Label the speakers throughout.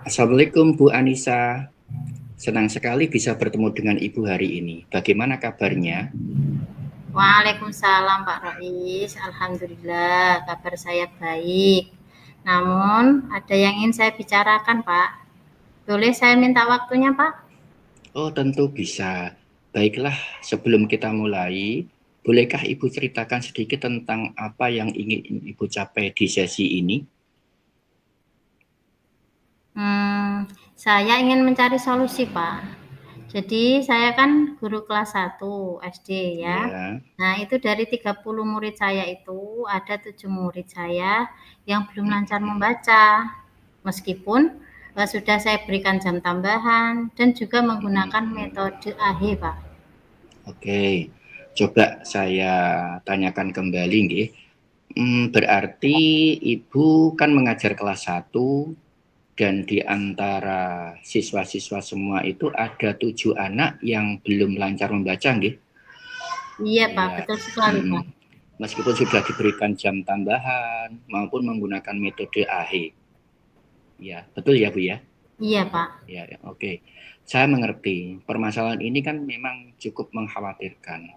Speaker 1: Assalamualaikum Bu Anissa. Senang sekali bisa bertemu dengan Ibu hari ini. Bagaimana kabarnya?
Speaker 2: Waalaikumsalam Pak Rais. Alhamdulillah kabar saya baik. Namun ada yang ingin saya bicarakan Pak. Boleh saya minta waktunya Pak?
Speaker 1: Oh, tentu bisa. Baiklah, sebelum kita mulai, bolehkah Ibu ceritakan sedikit tentang apa yang ingin Ibu capai di sesi ini?
Speaker 2: Saya ingin mencari solusi Pak. Jadi saya kan guru kelas 1 SD ya.
Speaker 1: Ya.
Speaker 2: Nah itu dari 30 murid saya itu ada 7 murid saya yang belum lancar membaca. Meskipun sudah saya berikan jam tambahan dan juga menggunakan metode AH Pak.
Speaker 1: Oke, coba saya tanyakan kembali nggih. Berarti Ibu kan mengajar kelas 1 dan di antara siswa-siswa semua itu ada 7 anak yang belum lancar membaca nggih?
Speaker 2: Iya Pak,
Speaker 1: Ya.
Speaker 2: betul sekali Pak.
Speaker 1: Meskipun sudah diberikan jam tambahan maupun menggunakan metode AH. Ya, betul ya Bu ya?
Speaker 2: Iya Pak.
Speaker 1: Ya, oke. Saya mengerti. Permasalahan ini kan memang cukup mengkhawatirkan.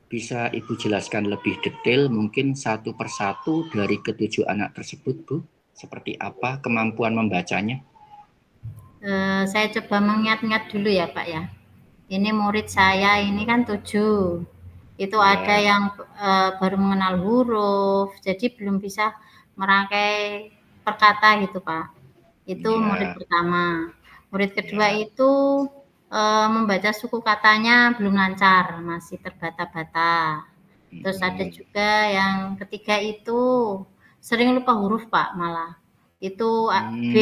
Speaker 1: Bisa Ibu jelaskan lebih detail mungkin satu persatu dari ketujuh anak tersebut, Bu? Seperti apa kemampuan membacanya?
Speaker 2: Saya coba mengingat-ingat dulu ya Pak ya. Ini murid saya ini kan 7. Itu
Speaker 1: Ya.
Speaker 2: ada yang baru mengenal huruf, jadi belum bisa merangkai perkata gitu Pak. Itu
Speaker 1: Ya.
Speaker 2: murid pertama. Murid kedua itu membaca suku katanya belum lancar, masih terbata-bata. Terus ada juga yang ketiga itu sering lupa huruf Pak malah. Itu B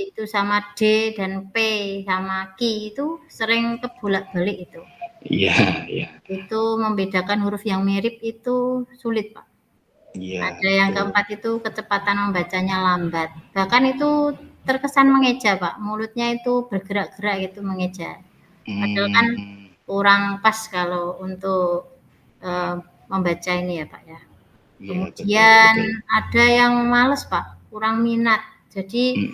Speaker 2: itu sama D dan P sama Q itu sering kebolak-balik itu.
Speaker 1: Iya, iya.
Speaker 2: Itu membedakan huruf yang mirip itu sulit Pak.
Speaker 1: Iya.
Speaker 2: Ada yang keempat itu kecepatan membacanya lambat. Bahkan itu terkesan mengeja Pak. Mulutnya itu bergerak-gerak gitu mengeja. Padahal kan kurang pas kalau untuk membaca ini ya Pak ya.
Speaker 1: Iya,
Speaker 2: Kemudian
Speaker 1: betul.
Speaker 2: ada yang males Pak, kurang minat. Jadi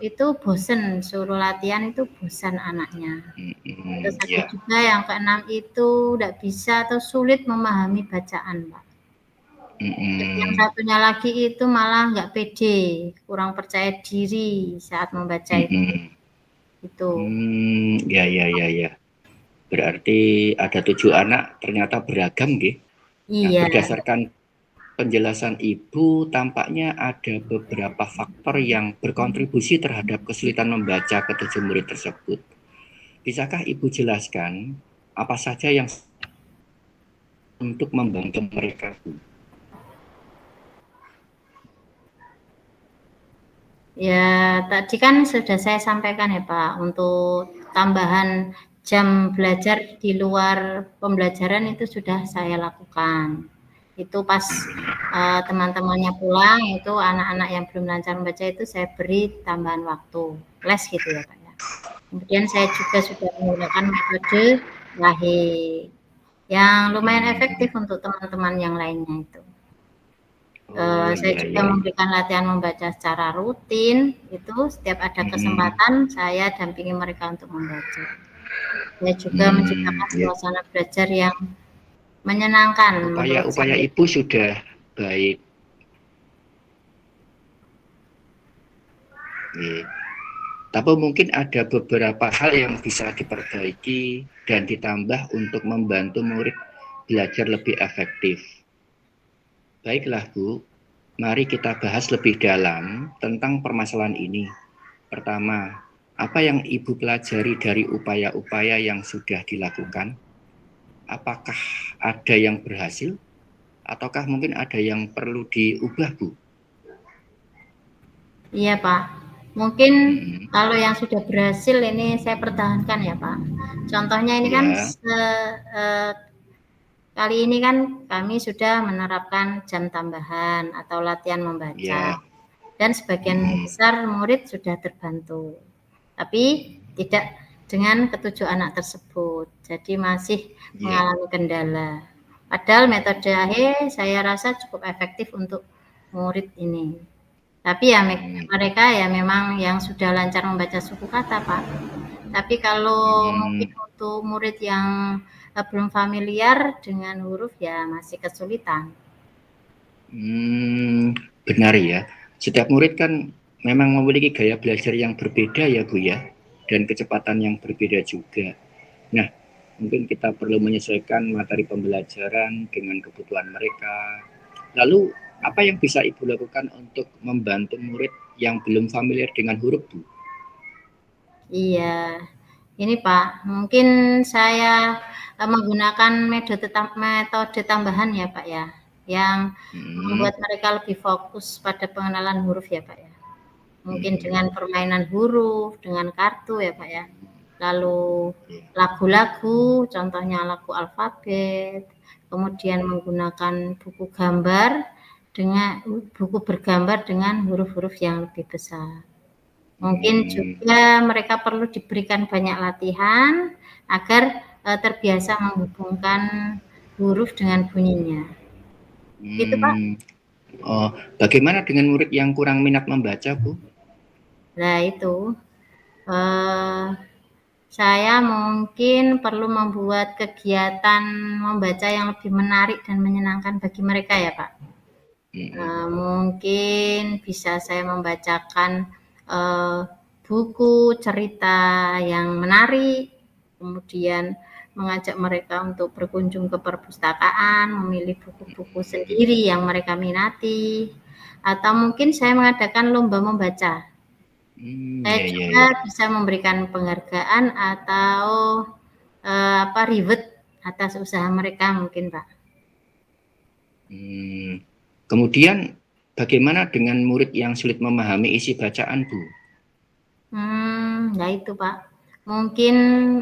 Speaker 2: itu bosen, suruh latihan itu bosan anaknya. Terus ada juga yang keenam itu tidak bisa atau sulit memahami bacaan Pak. Terus yang satunya lagi itu malah nggak pede, kurang percaya diri saat membaca itu. Itu.
Speaker 1: Ya, ya, ya, ya. Berarti ada 7 anak ternyata beragam nggih. Nah,
Speaker 2: Iya.
Speaker 1: berdasarkan penjelasan Ibu, tampaknya ada beberapa faktor yang berkontribusi terhadap kesulitan membaca ketujuh murid tersebut. Bisakah Ibu jelaskan apa saja yang untuk membantu mereka, Bu?
Speaker 2: Ya, tadi kan sudah saya sampaikan ya Pak, untuk tambahan jam belajar di luar pembelajaran itu sudah saya lakukan. Itu pas teman-temannya pulang, itu anak-anak yang belum lancar membaca itu saya beri tambahan waktu, les gitu ya Pak ya. Kemudian saya juga sudah menggunakan metode lahir yang lumayan efektif untuk teman-teman yang lainnya itu. Saya juga memberikan latihan membaca secara rutin, itu setiap ada kesempatan saya dampingi mereka untuk membaca. Saya juga menciptakan suasana belajar yang menyenangkan.
Speaker 1: Upaya Ibu sudah baik. Tapi mungkin ada beberapa hal yang bisa diperbaiki dan ditambah untuk membantu murid belajar lebih efektif. Baiklah Bu, mari kita bahas lebih dalam tentang permasalahan ini. Pertama, apa yang Ibu pelajari dari upaya-upaya yang sudah dilakukan? Apakah ada yang berhasil? Ataukah mungkin ada yang perlu diubah, Bu?
Speaker 2: Iya Pak, mungkin kalau yang sudah berhasil ini saya pertahankan ya Pak. Contohnya ini kan kali ini kan kami sudah menerapkan jam tambahan atau latihan membaca. Dan sebagian besar murid sudah terbantu. Tapi tidak dengan ketujuh anak tersebut. Jadi masih mengalami kendala. Padahal metode AHE saya rasa cukup efektif untuk murid ini. Tapi ya mereka ya memang yang sudah lancar membaca suku kata, Pak. Tapi kalau mungkin untuk murid yang belum familiar dengan huruf ya masih kesulitan.
Speaker 1: Benar ya. Setiap murid kan memang memiliki gaya belajar yang berbeda ya Bu ya, dan kecepatan yang berbeda juga. Nah, mungkin kita perlu menyesuaikan materi pembelajaran dengan kebutuhan mereka. Lalu, apa yang bisa Ibu lakukan untuk membantu murid yang belum familiar dengan huruf, Bu?
Speaker 2: Iya, ini Pak, mungkin saya menggunakan metode tambahan ya Pak ya, yang membuat mereka lebih fokus pada pengenalan huruf ya Pak ya. Mungkin dengan permainan huruf, dengan kartu ya Pak ya. Lalu lagu-lagu, contohnya lagu alfabet, kemudian menggunakan buku bergambar dengan huruf-huruf yang lebih besar. Mungkin juga mereka perlu diberikan banyak latihan agar terbiasa menghubungkan huruf dengan bunyinya. Gitu Pak.
Speaker 1: Oh, bagaimana dengan murid yang kurang minat membaca, Bu?
Speaker 2: Nah itu, saya mungkin perlu membuat kegiatan membaca yang lebih menarik dan menyenangkan bagi mereka ya Pak. Mungkin bisa saya membacakan buku cerita yang menarik, kemudian mengajak mereka untuk berkunjung ke perpustakaan, memilih buku-buku sendiri yang mereka minati, atau mungkin saya mengadakan lomba membaca. Saya juga bisa memberikan penghargaan atau reward atas usaha mereka mungkin Pak.
Speaker 1: Kemudian bagaimana dengan murid yang sulit memahami isi bacaan, Bu?
Speaker 2: Nah itu Pak. Mungkin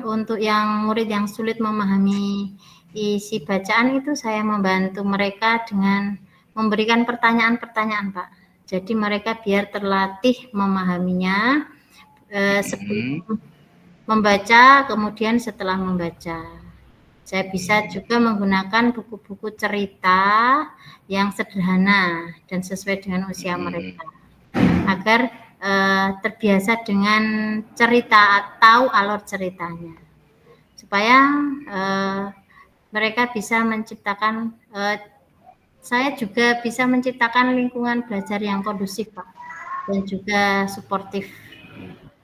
Speaker 2: untuk yang murid yang sulit memahami isi bacaan itu saya membantu mereka dengan memberikan pertanyaan-pertanyaan Pak. Jadi mereka biar terlatih memahaminya sebelum membaca, kemudian setelah membaca. Saya bisa juga menggunakan buku-buku cerita yang sederhana dan sesuai dengan usia mereka, agar terbiasa dengan cerita atau alur ceritanya, supaya mereka bisa menciptakan. Saya juga bisa menciptakan lingkungan belajar yang kondusif, Pak, dan juga suportif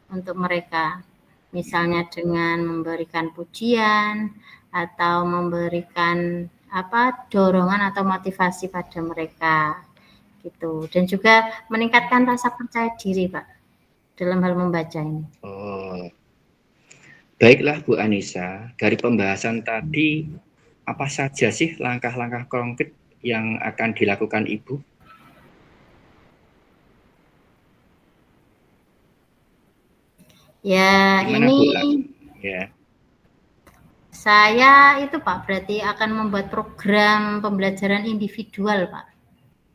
Speaker 2: untuk mereka. Misalnya dengan memberikan pujian atau memberikan dorongan atau motivasi pada mereka gitu, dan juga meningkatkan rasa percaya diri Pak dalam hal membaca ini.
Speaker 1: Baiklah Bu Anissa, dari pembahasan tadi apa saja sih langkah-langkah konkret yang akan dilakukan Ibu?
Speaker 2: Ya,
Speaker 1: gimana,
Speaker 2: ini
Speaker 1: Bu? Ya.
Speaker 2: Saya itu Pak berarti akan membuat program pembelajaran individual Pak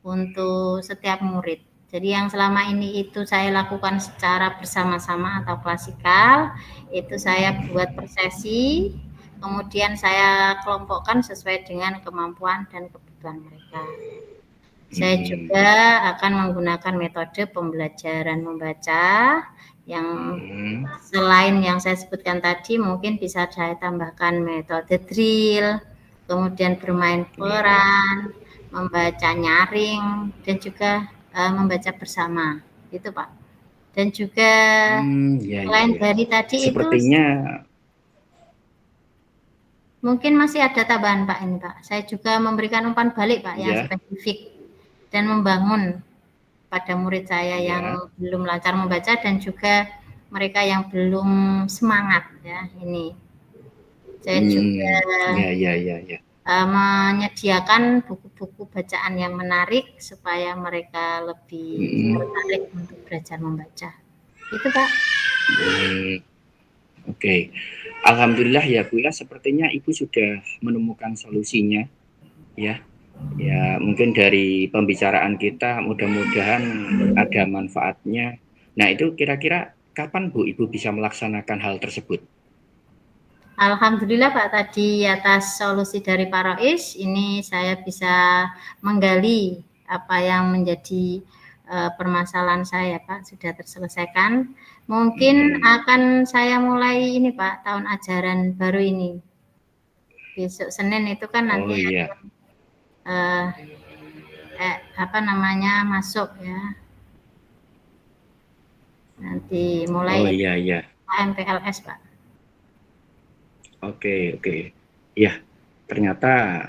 Speaker 2: untuk setiap murid. Jadi yang selama ini itu saya lakukan secara bersama-sama atau klasikal, itu saya buat per sesi, kemudian saya kelompokkan sesuai dengan kemampuan dan kebutuhan mereka. Saya juga akan menggunakan metode pembelajaran membaca yang selain yang saya sebutkan tadi, mungkin bisa saya tambahkan metode drill, kemudian bermain peran, membaca nyaring, dan juga membaca bersama, gitu Pak. Dan juga selain dari tadi
Speaker 1: sepertinya
Speaker 2: itu mungkin masih ada tambahan Pak ini Pak. Saya juga memberikan umpan balik Pak yang spesifik dan membangun pada murid saya yang belum lancar membaca dan juga mereka yang belum semangat ya ini. Saya juga menyediakan buku-buku bacaan yang menarik supaya mereka lebih tertarik untuk belajar membaca. Itu Pak.
Speaker 1: Oke. Alhamdulillah ya Bu ya, sepertinya Ibu sudah menemukan solusinya ya. Ya, mungkin dari pembicaraan kita mudah-mudahan ada manfaatnya. Nah, itu kira-kira kapan Bu Ibu bisa melaksanakan hal tersebut?
Speaker 2: Alhamdulillah Pak, tadi atas solusi dari Pak Rois, ini saya bisa menggali apa yang menjadi permasalahan saya Pak, sudah terselesaikan. Mungkin akan saya mulai ini Pak, tahun ajaran baru ini. Besok Senin itu kan nanti
Speaker 1: Oh iya.
Speaker 2: apa namanya masuk ya. Nanti mulai
Speaker 1: Oh iya iya.
Speaker 2: MPLS Pak.
Speaker 1: Oke oke. Ya, ternyata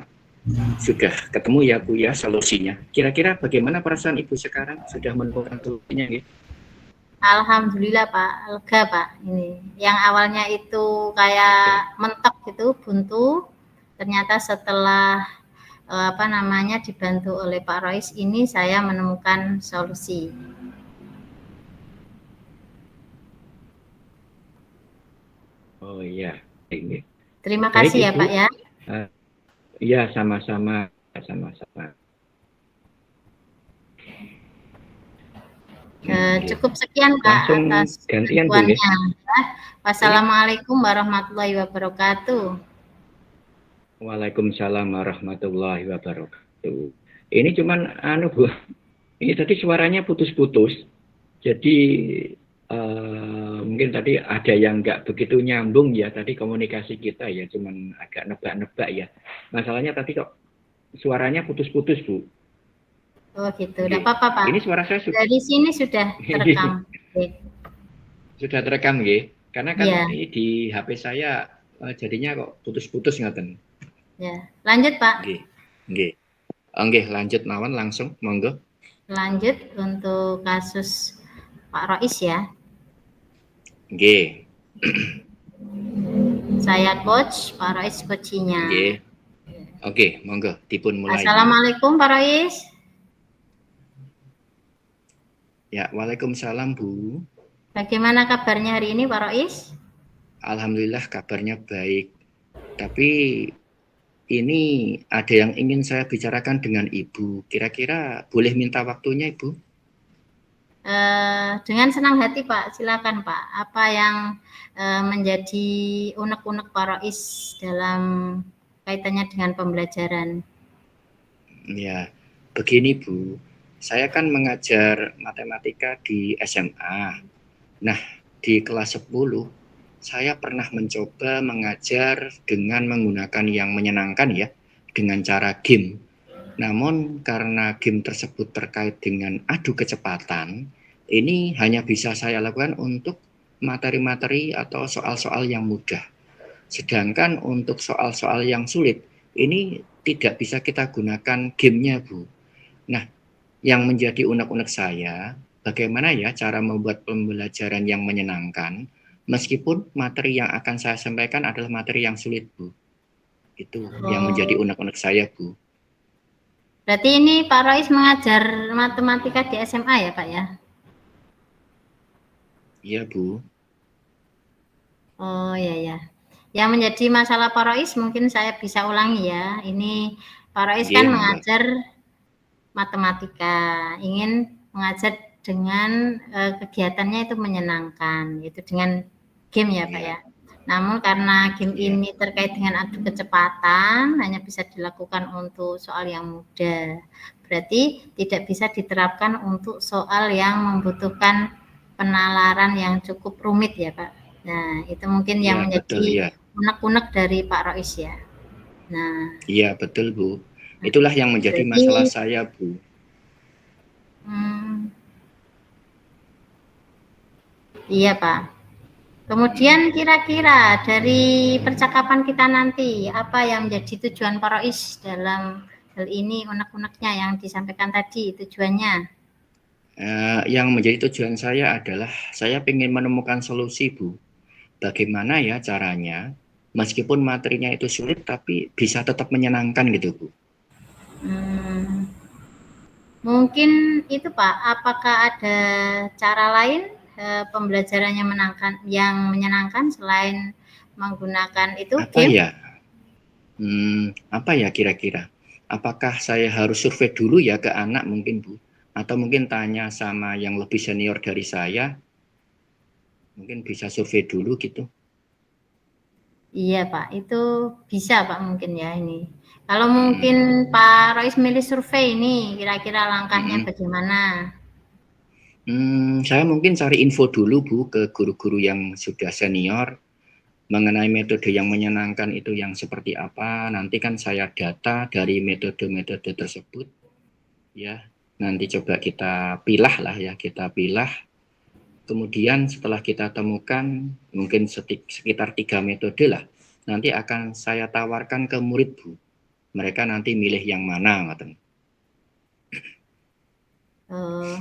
Speaker 1: sudah ketemu ya Bu ya solusinya. Kira-kira bagaimana perasaan Ibu sekarang? Sudah menemukan solusinya gitu?
Speaker 2: Alhamdulillah Pak, lega Pak ini. Yang awalnya itu kayak mentok gitu, buntu. Ternyata setelah apa namanya dibantu oleh Pak Rois ini saya menemukan solusi.
Speaker 1: Oh iya. Ini.
Speaker 2: Terima
Speaker 1: Baik
Speaker 2: kasih ya
Speaker 1: Ibu.
Speaker 2: Pak ya.
Speaker 1: Iya sama-sama sama-sama.
Speaker 2: Cukup sekian Pak
Speaker 1: Langsung
Speaker 2: atas
Speaker 1: gantian Bu ya.
Speaker 2: bantuannya. Wassalamualaikum warahmatullahi wabarakatuh.
Speaker 1: Waalaikumsalam warahmatullahi wabarakatuh. Ini cuman Bu. Ini tadi suaranya putus-putus. Jadi mungkin tadi ada yang nggak begitu nyambung ya tadi komunikasi kita ya, cuman agak nebak-nebak ya. Masalahnya tadi kok suaranya putus-putus Bu.
Speaker 2: Oh gitu, udah apa-apa Pak.
Speaker 1: Ini suara saya
Speaker 2: Dari sini sudah terekam.
Speaker 1: sudah terekam ya. Karena kan
Speaker 2: ya.
Speaker 1: di HP saya jadinya kok putus-putus ngaten.
Speaker 2: Ya, lanjut Pak.
Speaker 1: Nggih. Nggih, lanjut mawon langsung, monggo.
Speaker 2: Lanjut untuk kasus Pak Rois ya.
Speaker 1: Nggih.
Speaker 2: Saya coach, Pak Rois coachnya.
Speaker 1: Nggih. Oke, monggo dipun mulai.
Speaker 2: Assalamualaikum Pak Rois.
Speaker 1: Ya, waalaikumsalam Bu.
Speaker 2: Bagaimana kabarnya hari ini Pak Rois?
Speaker 1: Alhamdulillah kabarnya baik. Tapi ini ada yang ingin saya bicarakan dengan Ibu. Kira-kira boleh minta waktunya Ibu?
Speaker 2: Dengan senang hati Pak, silakan Pak. Apa yang menjadi unek-unek Pak Rois dalam kaitannya dengan pembelajaran?
Speaker 1: Ya, begini Bu. Saya kan mengajar matematika di SMA. Nah, di kelas 10 saya pernah mencoba mengajar dengan menggunakan yang menyenangkan ya, dengan cara game. Namun karena game tersebut terkait dengan adu kecepatan, ini hanya bisa saya lakukan untuk materi-materi atau soal-soal yang mudah. Sedangkan untuk soal-soal yang sulit, ini tidak bisa kita gunakan gamenya Bu. Nah, yang menjadi unek-unek saya, bagaimana ya cara membuat pembelajaran yang menyenangkan, meskipun materi yang akan saya sampaikan adalah materi yang sulit Bu. Itu yang menjadi unek-unek saya Bu.
Speaker 2: Berarti ini Pak Rois mengajar matematika di SMA ya Pak ya?
Speaker 1: Iya Bu.
Speaker 2: Oh ya ya. Yang menjadi masalah Pak Rois mungkin saya bisa ulangi ya. Ini Pak Rois kan mengajar matematika, ingin mengajar dengan kegiatannya itu menyenangkan, itu dengan game ya Pak ya. Namun karena game ini terkait dengan adu kecepatan, hanya bisa dilakukan untuk soal yang mudah. Berarti tidak bisa diterapkan untuk soal yang membutuhkan penalaran yang cukup rumit ya Pak. Nah, itu mungkin yang menjadi unek-unek dari Pak Rois ya. Nah,
Speaker 1: iya betul Bu. Itulah yang menjadi masalah saya Bu.
Speaker 2: Iya Pak. Kemudian kira-kira dari percakapan kita nanti, apa yang menjadi tujuan Pak Rois dalam hal ini, unek-uneknya yang disampaikan tadi, tujuannya?
Speaker 1: Yang menjadi tujuan saya adalah saya ingin menemukan solusi Bu. Bagaimana ya caranya, meskipun materinya itu sulit, tapi bisa tetap menyenangkan gitu Bu.
Speaker 2: Mungkin itu Pak, apakah ada cara lain pembelajarannya menyenangkan selain menggunakan itu
Speaker 1: apa game? Apa ya kira-kira? Apakah saya harus survei dulu ya ke anak mungkin Bu? Atau mungkin tanya sama yang lebih senior dari saya? Mungkin bisa survei dulu gitu.
Speaker 2: Iya Pak, itu bisa Pak mungkin ya ini. Kalau
Speaker 1: Mm-mm.
Speaker 2: mungkin Pak Rois milih survei ini, kira-kira langkahnya
Speaker 1: Mm-mm.
Speaker 2: bagaimana?
Speaker 1: Saya mungkin cari info dulu Bu ke guru-guru yang sudah senior mengenai metode yang menyenangkan itu yang seperti apa. Nanti kan saya data dari metode-metode tersebut ya. Nanti coba kita pilah lah ya, kita pilah. Kemudian setelah kita temukan mungkin sekitar 3 metode lah. Nanti akan saya tawarkan ke murid Bu. Mereka nanti milih yang mana, ngoten.
Speaker 2: Eh,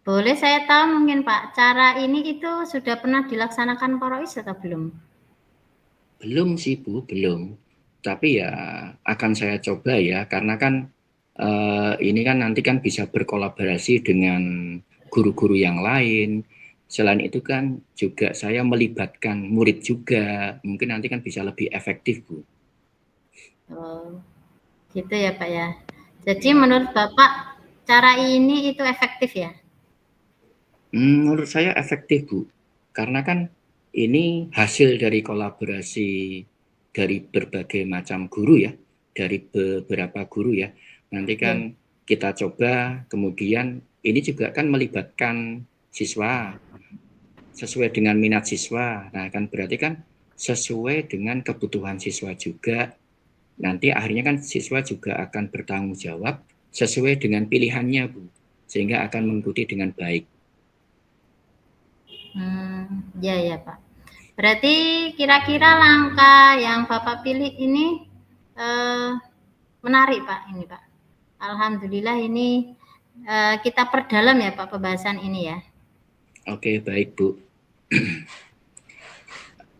Speaker 2: boleh saya tahu mungkin Pak, cara ini itu sudah pernah dilaksanakan Pak Rois atau belum?
Speaker 1: Belum sih Bu, belum. Tapi ya akan saya coba ya, karena kan ini kan nanti kan bisa berkolaborasi dengan guru-guru yang lain. Selain itu kan juga saya melibatkan murid juga, mungkin nanti kan bisa lebih efektif Bu.
Speaker 2: Oh, gitu ya Pak ya. Jadi
Speaker 1: Ya,
Speaker 2: menurut Bapak cara ini itu efektif ya?
Speaker 1: menurut saya efektif Bu, karena kan ini hasil dari kolaborasi dari berbagai macam guru ya, dari beberapa guru ya. Nanti kan
Speaker 2: Ya.
Speaker 1: kita coba, kemudian ini juga kan melibatkan siswa sesuai dengan minat siswa. Nah kan berarti kan sesuai dengan kebutuhan siswa juga. Nanti akhirnya kan siswa juga akan bertanggung jawab sesuai dengan pilihannya Bu, sehingga akan mengikuti dengan baik.
Speaker 2: Ya ya Pak. Berarti kira-kira langkah yang Bapak pilih ini eh, menarik Pak ini Pak. Alhamdulillah ini kita perdalam ya Pak pembahasan ini ya.
Speaker 1: Oke, baik Bu.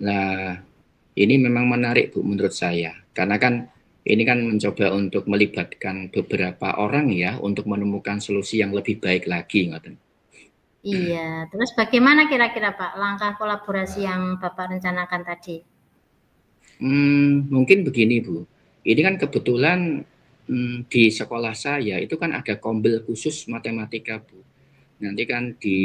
Speaker 1: Nah, ini memang menarik Bu menurut saya. Karena kan ini kan mencoba untuk melibatkan beberapa orang ya untuk menemukan solusi yang lebih baik lagi, ngoten.
Speaker 2: Iya, terus bagaimana kira-kira Pak langkah kolaborasi yang Bapak rencanakan tadi?
Speaker 1: Mungkin begini Bu. Ini kan kebetulan di sekolah saya itu kan ada kombel khusus matematika Bu. Nanti kan di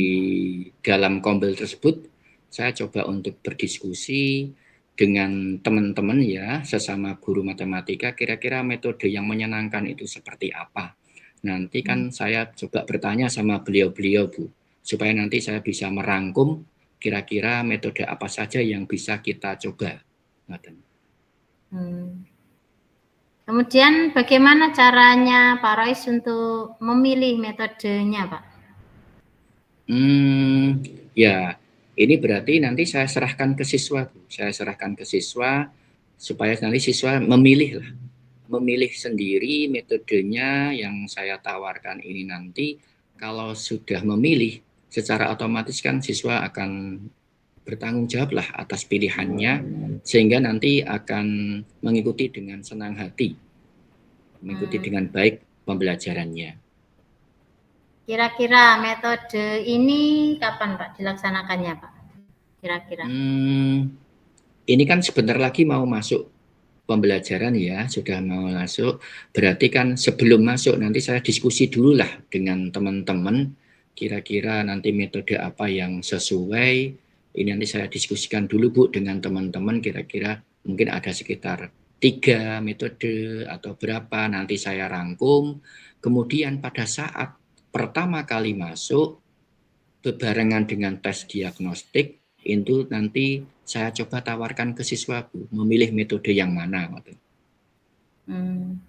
Speaker 1: dalam kombel tersebut saya coba untuk berdiskusi dengan teman-teman ya, sesama guru matematika, kira-kira metode yang menyenangkan itu seperti apa. Nanti
Speaker 2: Hmm.
Speaker 1: kan saya coba bertanya sama beliau-beliau Bu, supaya nanti saya bisa merangkum kira-kira metode apa saja yang bisa kita coba.
Speaker 2: Hmm. Kemudian bagaimana caranya Pak Rois untuk memilih metodenya Pak?
Speaker 1: Ya, ini berarti nanti saya serahkan ke siswa, Bu. Saya serahkan ke siswa supaya nanti siswa memilih lah, memilih sendiri metodenya yang saya tawarkan ini nanti. Kalau sudah memilih, secara otomatis kan siswa akan bertanggung jawab lah atas pilihannya, sehingga nanti akan mengikuti dengan senang hati, mengikuti
Speaker 2: Hmm.
Speaker 1: dengan baik pembelajarannya.
Speaker 2: Kira-kira metode ini kapan Pak dilaksanakannya Pak? Kira-kira.
Speaker 1: Ini kan sebentar lagi mau masuk pembelajaran ya, sudah mau masuk. Berarti kan sebelum masuk nanti saya diskusi dulu lah dengan teman-teman. Kira-kira nanti metode apa yang sesuai. Ini nanti saya diskusikan dulu Bu dengan teman-teman. Kira-kira mungkin ada sekitar 3 metode atau berapa. Nanti saya rangkum. Kemudian pada saat pertama kali masuk, bebarengan dengan tes diagnostik, itu nanti saya coba tawarkan ke siswa Bu, memilih metode yang mana.
Speaker 2: Hmm.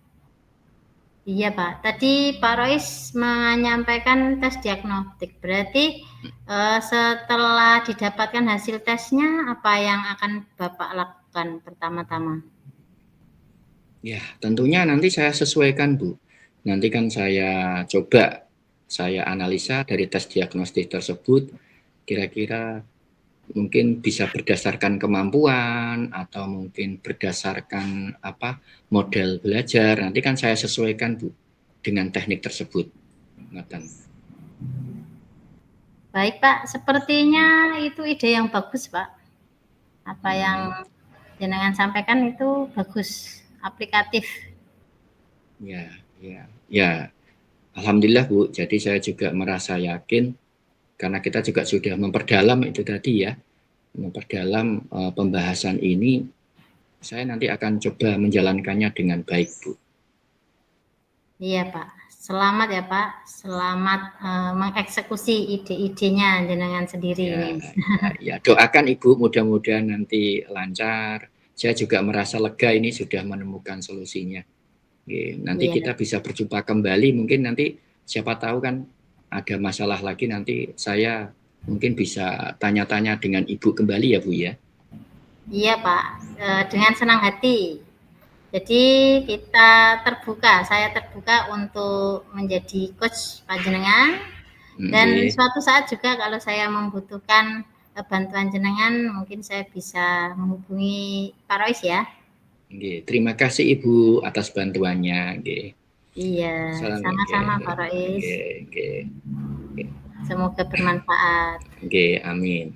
Speaker 2: Iya Pak, tadi Pak Rois menyampaikan tes diagnostik. Berarti setelah didapatkan hasil tesnya, apa yang akan Bapak lakukan pertama-tama?
Speaker 1: Ya, tentunya nanti saya sesuaikan Bu. Nanti kan saya coba, saya analisa dari tes diagnostik tersebut, kira-kira mungkin bisa berdasarkan kemampuan atau mungkin berdasarkan apa model belajar. Nanti kan saya sesuaikan Bu dengan teknik tersebut.
Speaker 2: Baik Pak, sepertinya itu ide yang bagus Pak. Apa yang jenengan sampaikan itu bagus, aplikatif.
Speaker 1: Ya. Alhamdulillah Bu. Jadi saya juga merasa yakin karena kita juga sudah memperdalam itu tadi ya. memperdalam pembahasan ini. Saya nanti akan coba menjalankannya dengan baik, Bu.
Speaker 2: Iya, Pak. Selamat ya, Pak. Selamat mengeksekusi ide-idenya jenengan sendiri
Speaker 1: Ya,
Speaker 2: ini.
Speaker 1: ya, doakan Ibu mudah-mudahan nanti lancar. Saya juga merasa lega ini sudah menemukan solusinya. Nanti
Speaker 2: Iya.
Speaker 1: kita bisa berjumpa kembali, mungkin nanti siapa tahu kan ada masalah lagi, nanti saya mungkin bisa tanya-tanya dengan Ibu kembali ya Bu ya.
Speaker 2: Iya Pak, dengan senang hati. Jadi kita terbuka, saya terbuka untuk menjadi coach panjenengan, dan suatu saat juga kalau saya membutuhkan bantuan jenengan, mungkin saya bisa menghubungi Pak Rois ya.
Speaker 1: Terima kasih Ibu atas bantuannya.
Speaker 2: Iya, sama-sama Pak Rois. Semoga bermanfaat.
Speaker 1: Amin.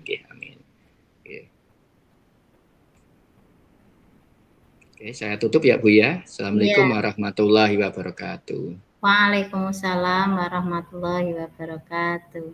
Speaker 1: Saya tutup ya Bu ya. Assalamualaikum warahmatullahi wabarakatuh.
Speaker 2: Waalaikumsalam warahmatullahi wabarakatuh.